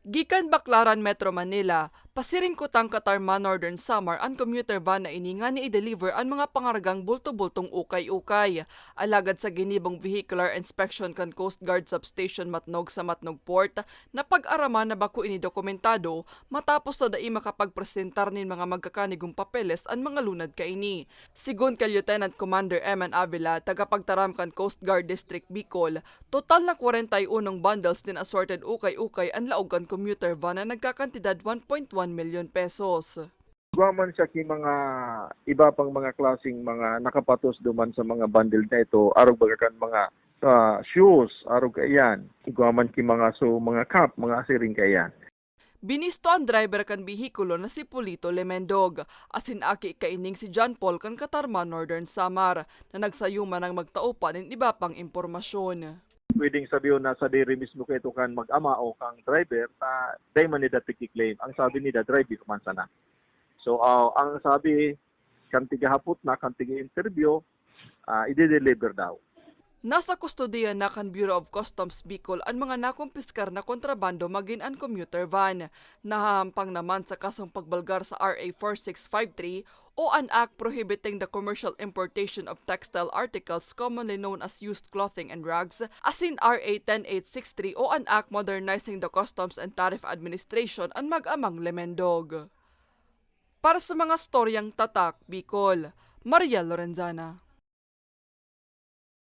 Gikan Baclaran, Metro Manila, pasiringkutang Katarman Northern Samar ang commuter van na ini nga ni i-deliver ang mga pangargang bulto-bultong ukay-ukay. Alagad sa ginibong vehicular inspection kan Coast Guard Substation Matnog sa Matnog Port, na pag-araman na bako ini dokumentado matapos na dai makapagpresentar nin mga magkakanigong papeles ang mga lunad kaini. Sigun kay Lieutenant Commander M. Avila, tagapagtaram kan Coast Guard District Bicol, total na 41 bundles din assorted ukay-ukay ang laog kan commuter van na nagkakantidad 1.1 milyon pesos. Gumaman siya ki mga iba pang mga klaseng mga nakapatos duman sa mga bundle na ito, arog bagakan mga shoes, arog kayan. Gumaman ki mga cap, mga asiring kayan. Binisto ang driver kan bihikulo na si Polito Lemendog, asin aki kaining si John Paul kan Katarman Northern Samar, na nagsayuman ang magtaupan ng iba pang impormasyon. Pwedeng sabihin na sa diri mismo kayo kan mag-ama o kang driver, day man nila claim. Ang sabi nila, driver man sana. So, ang sabi, kan tigahapot na, kan tiga-interview, i-deliver daw. Nasa kustodiya na kan Bureau of Customs Bicol ang mga nakumpiskar na kontrabando maging ang commuter van. Nahahampang naman sa kasong pagbalgar sa RA 4653 o an act prohibiting the commercial importation of textile articles commonly known as used clothing and rags, asin RA 10863 o an act modernizing the Customs and Tariff Administration ang mag-amang Lemendog. Para sa mga storyang tatak, Bicol, Maria Lorenzana.